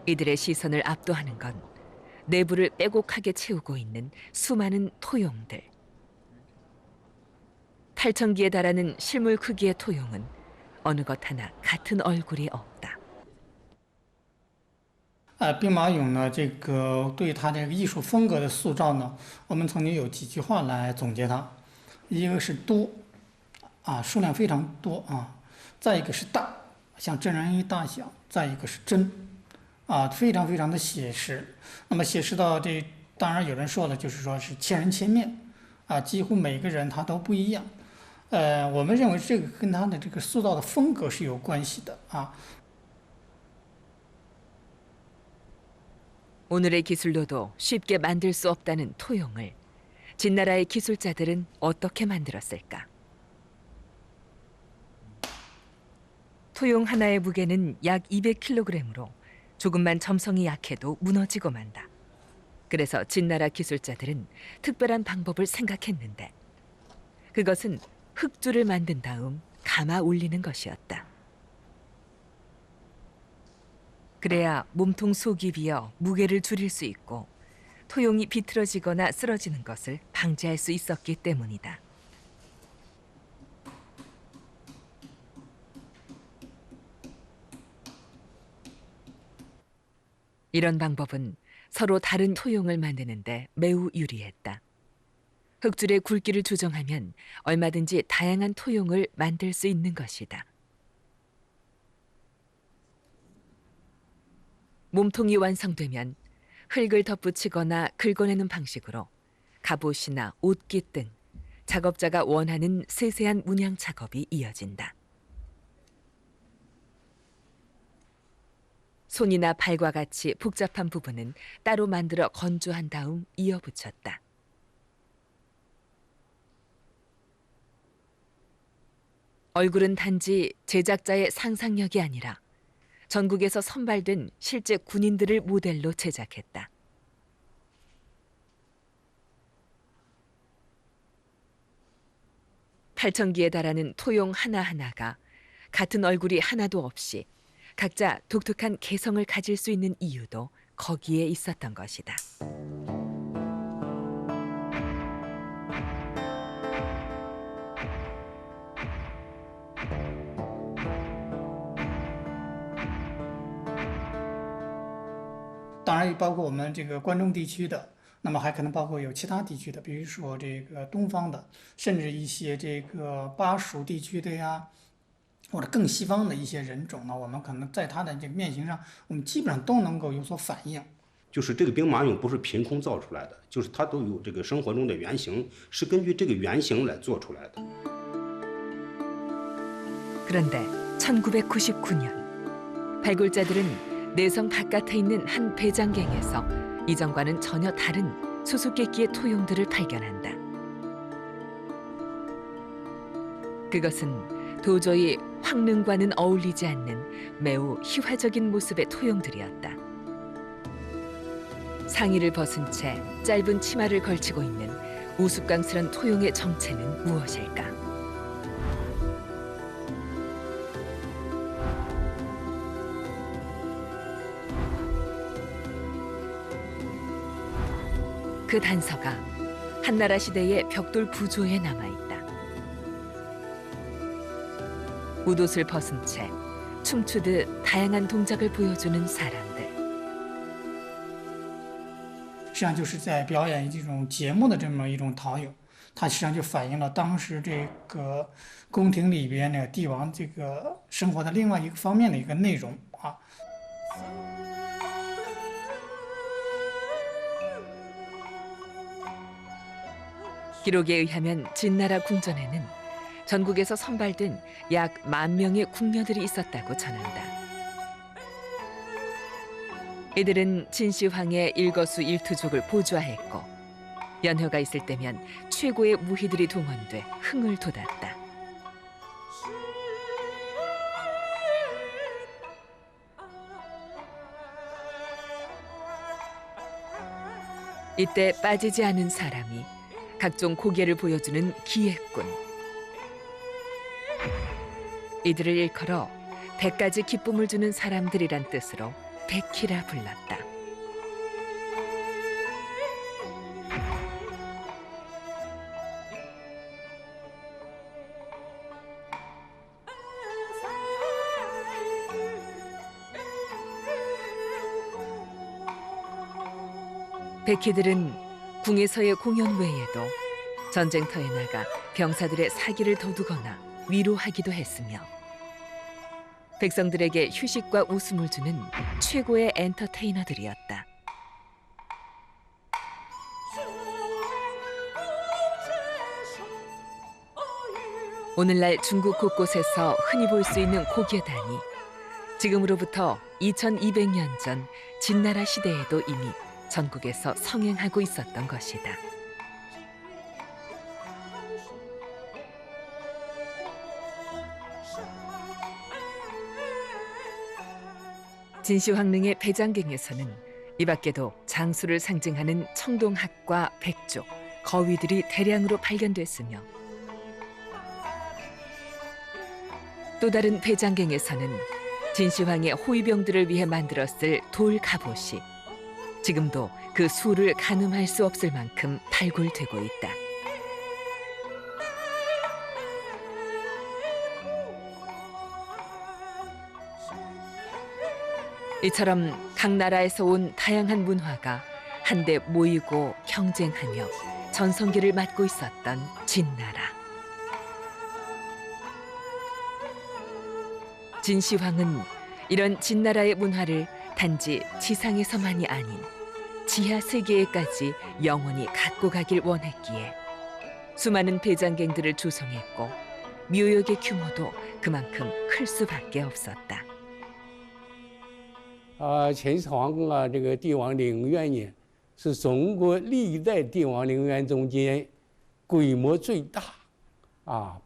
이들의 시선을 압도하는 건 내부를 빼곡하게 채우고 있는 수많은 토용들. 8,000기에 달하는 실물 크기의 토용은 어느 것 하나 같은 얼굴이 없다. 兵马俑呢，这个对它这个艺术风格的塑造呢，我们曾经有几句话来总结它，一个是多，数量非常多啊，再一个是大，像真人一大小，再一个是真，非常非常的写实。那么写实到这，当然有人说了，就是说是千人千面，几乎每个人他都不一样。我们认为这个跟他的这个塑造的风格是有关系的啊。 오늘의 기술로도 쉽게 만들 수 없다는 토용을 진나라의 기술자들은 어떻게 만들었을까? 토용 하나의 무게는 약 200kg으로 조금만 점성이 약해도 무너지고 만다. 그래서 진나라 기술자들은 특별한 방법을 생각했는데 그것은 흙줄을 만든 다음 감아 올리는 것이었다. 그래야 몸통 속이 비어 무게를 줄일 수 있고 토용이 비틀어지거나 쓰러지는 것을 방지할 수 있었기 때문이다. 이런 방법은 서로 다른 토용을 만드는데 매우 유리했다. 흙줄의 굵기를 조정하면 얼마든지 다양한 토용을 만들 수 있는 것이다. 몸통이 완성되면 흙을 덧붙이거나 긁어내는 방식으로 갑옷이나 옷깃 등 작업자가 원하는 세세한 문양 작업이 이어진다. 손이나 발과 같이 복잡한 부분은 따로 만들어 건조한 다음 이어붙였다. 얼굴은 단지 제작자의 상상력이 아니라 전국에서 선발된 실제 군인들을 모델로 제작했다. (8,000기에) 달하는 토용 하나하나가 같은 얼굴이 하나도 없이 각자 독특한 개성을 가질 수 있는 이유도 거기에 있었던 것이다.当然，包括我们这个关中地区的，那么还可能包括有其他地区的，比如说这个东方的，甚至一些这个巴蜀地区的呀，或者更西方的一些人种呢，我们可能在它的这个面型上，我们基本上都能够有所反映。就是这个兵马俑不是凭空造出来的，就是它都有这个生活中的原型，是根据这个原型来做出来的。 그런데 1999년 발굴자들은 내성 바깥에 있는 한 배장갱에서 이전과는 전혀 다른 수수께끼의 토용들을 발견한다. 그것은 도저히 황릉과는 어울리지 않는 매우 희화적인 모습의 토용들이었다. 상의를 벗은 채 짧은 치마를 걸치고 있는 우스꽝스런 토용의 정체는 무엇일까? 그 단서가 한나라 시대의 벽돌 부조에 남아있다. 웃옷을 벗은 채 춤추듯 다양한 동작을 보여주는 사람들. 实际上就是在表演这种节目的这么一种陶俑，它实际上就反映了当时这个宫廷里边呢帝王这个生活的另外一个方面的一个内容啊。 기록에 의하면 진나라 궁전에는 전국에서 선발된 약 10,000명의 궁녀들이 있었다고 전한다. 이들은 진시황의 일거수일투족을 보좌했고 연효가 있을 때면 최고의 무희들이 동원돼 흥을 돋았다. 이때 빠지지 않은 사람이 각종 고개를 보여주는 기획군. 이들을 일컬어 100가지 기쁨을 주는 사람들이란 뜻으로 백희라 불렀다. 백희들은 궁에서의 공연 외에도 전쟁터에 나가 병사들의 사기를 도두거나 위로하기도 했으며 백성들에게 휴식과 웃음을 주는 최고의 엔터테이너들이었다. 오늘날 중국 곳곳에서 흔히 볼 수 있는 고개단이 지금으로부터 2200년 전 진나라 시대에도 이미 전국에서 성행하고 있었던 것이다. 진시황릉의 배장갱에서는 이 밖에도 장수를 상징하는 청동학과 백조, 거위들이 대량으로 발견됐으며 또 다른 배장갱에서는 진시황의 호위병들을 위해 만들었을 돌 갑옷이 지금도 그 수를 가늠할 수 없을 만큼 발굴되고 있다. 이처럼 각 나라에서 온 다양한 문화가 한데 모이고 경쟁하며 전성기를 맞고 있었던 진나라. 진시황은 이런 진나라의 문화를 단지 지상에서만이 아닌 지하 세계에까지 영원히 갖고 가길 원했기에 수많은 배장갱들을 조성했고 묘역의 규모도 그만큼 클 수밖에 없었다. 秦始皇这个帝王陵园呢，是中国历代帝王陵园中间规模最大，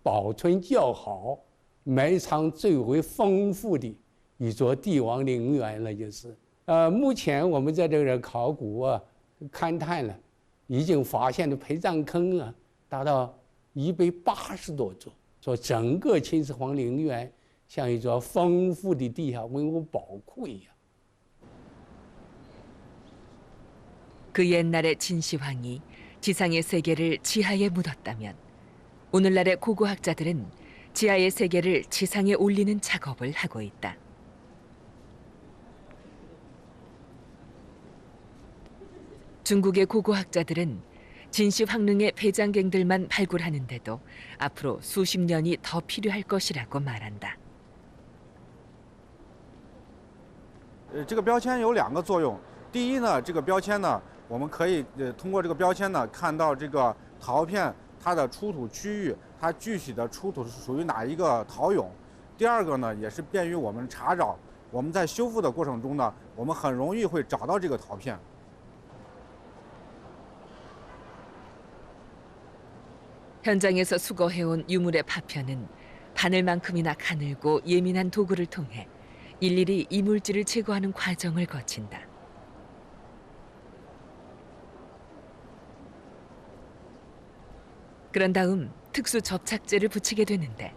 保存较好，埋藏最为丰富的一座帝王陵园了，就是。目前我们在这个考古勘探了，已经发现的陪葬坑达到180多座，说整个秦始皇陵园像一座丰富的地下文物宝库一样。 그 옛날의 진시황이 지상의 세계를 지하에 묻었다면 오늘날의 고고학자들은 지하의 세계를 지상에 올리는 작업을 하고 있다. 중국의 고고학자들은 진시황릉의 배장갱들만 발굴하는데도 앞으로 수십 년이 더 필요할 것이라고 말한다. 这个标签有2个作用。第一呢，这个标签呢，我们可以通过这个标签呢，看到这个陶片它的出土区域，它具体的出土是属于哪一个陶俑。第二个呢，也是便于我们查找。我们在修复的过程中呢，我们很容易会找到这个陶片。 현장에서 수거해온 유물의 파편은 바늘만큼이나 가늘고 예민한 도구를 통해 일일이 이물질을 제거하는 과정을 거친다. 그런 다음 특수 접착제를 붙이게 되는데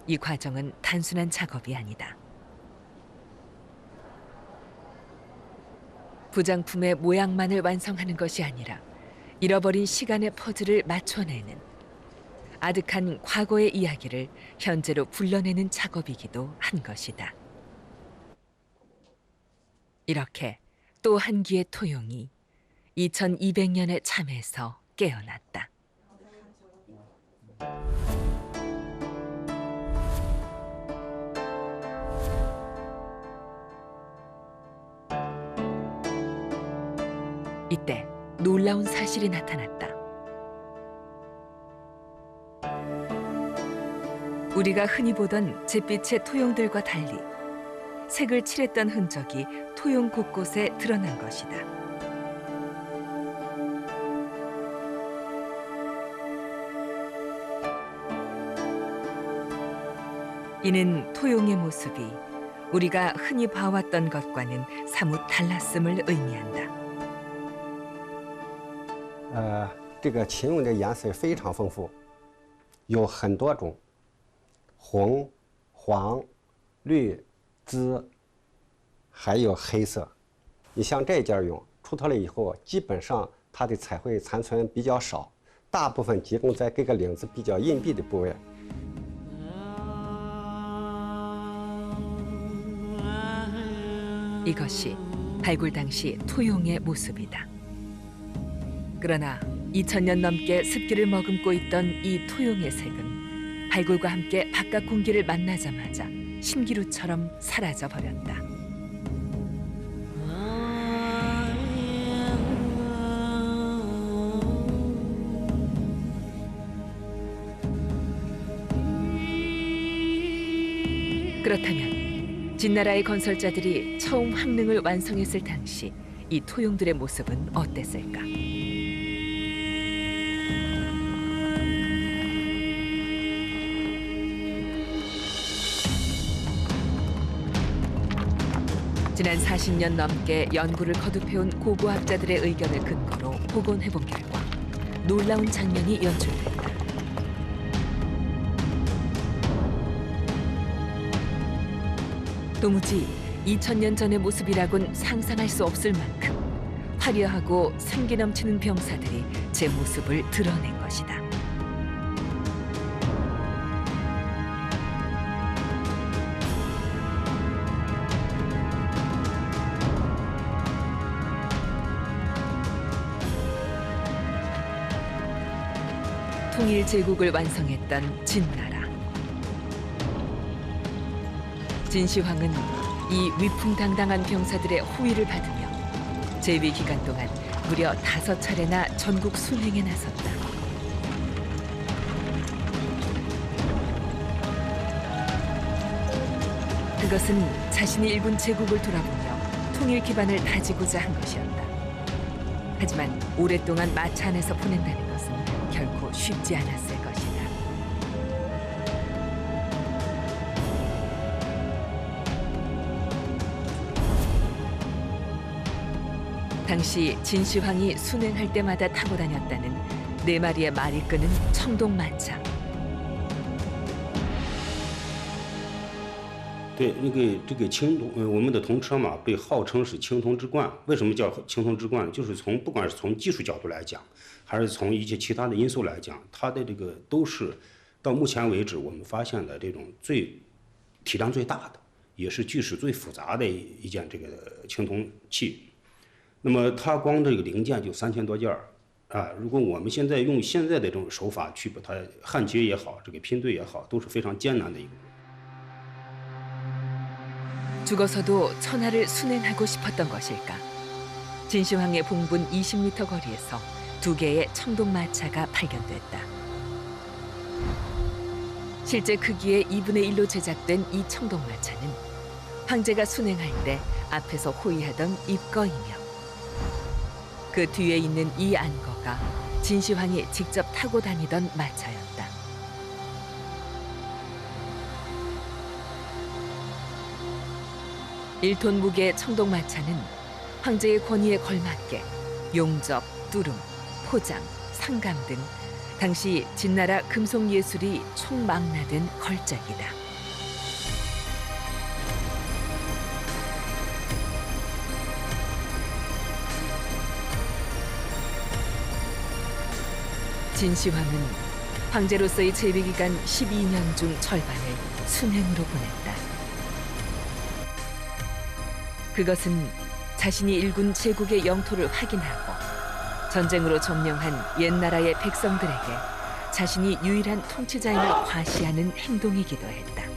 이 과정은 단순한 작업이 아니다. 부장품의 모양만을 완성하는 것이 아니라 잃어버린 시간의 퍼즐을 맞춰내는 아득한 과거의 이야기를 현재로 불러내는 작업이기도 한 것이다. 이렇게 또 한 기의 토용이 2200년의 참에서 깨어났다. 이때 놀라운 사실이 나타났다. 우리가 흔히 보던 잿빛의 토용들과 달리 색을 칠했던 흔적이 토용 곳곳에 드러난 것이다. 이는 토용의 모습이 우리가 흔히 봐왔던 것과는 사뭇 달랐음을 의미한다. 这个秦俑的颜色非常丰富，有很多种，红、黄、绿、紫、还有黑色。你像这件臃出脱了以后，基本上它的彩绘残存比较少，大部分集中在各个领子比较隐蔽的部位。 이것이 발굴 당시 토용의 모습이다. 그러나 2000년 넘게 습기를 머금고 있던 이 토용의 색은 발굴과 함께 바깥 공기를 만나자마자 신기루처럼 사라져 버렸다. 그렇다면 진나라의 건설자들이 처음 황릉을 완성했을 당시 이 토용들의 모습은 어땠을까? 지난 40년 넘게 연구를 거듭해온 고고학자들의 의견을 근거로 복원해본 결과 놀라운 장면이 연출됐다. 도무지 2000년 전의 모습이라곤 상상할 수 없을 만큼 화려하고 생기 넘치는 병사들이 제 모습을 드러낸 것이다. 통일 제국을 완성했던 진나라. 진시황은 이 위풍당당한 병사들의 호위를 받으며 재위 기간 동안 무려 5차례나 전국 순행에 나섰다. 그것은 자신이 일군 제국을 돌아보며 통일 기반을 다지고자 한 것이었다. 하지만 오랫동안 마차 안에서 보낸다는 것은 결코 쉽지 않았을 것이다. 당시 진시황이 순행할 때마다 타고 다녔다는 4마리의 말이 끄는 청동마차. 对，这个青铜，我们的铜车嘛，被号称是青铜之冠。为什么叫青铜之冠呢？就是不管是从技术角度来讲，还是从一些其他的因素来讲，它的这个都是到目前为止我们发现的这种体量最大的，也是锯齿最复杂的一件这个青铜器。那么它光这个零件就3000多件啊！如果我们现在用现在的这种手法去把它焊接也好，这个拼对也好，都是非常艰难的一个。 죽어서도 천하를 순행하고 싶었던 것일까? 진시황의 봉분 20m 거리에서 2개의 청동마차가 발견됐다. 실제 크기의 2분의 1로 제작된 이 청동마차는 황제가 순행할 때 앞에서 호위하던 입거이며 그 뒤에 있는 이 안거가 진시황이 직접 타고 다니던 마차였다. (1톤) 무게의 청동마차는 황제의 권위에 걸맞게 용접, 뚜름, 포장, 상감 등 당시 진나라 금속 예술이 총망라된 걸작이다. 진시황은 황제로서의 재위 기간 12년 중 절반을 순행으로 보냈다. 그것은 자신이 일군 제국의 영토를 확인하고 전쟁으로 점령한 옛나라의 백성들에게 자신이 유일한 통치자임을 과시하는 행동이기도 했다.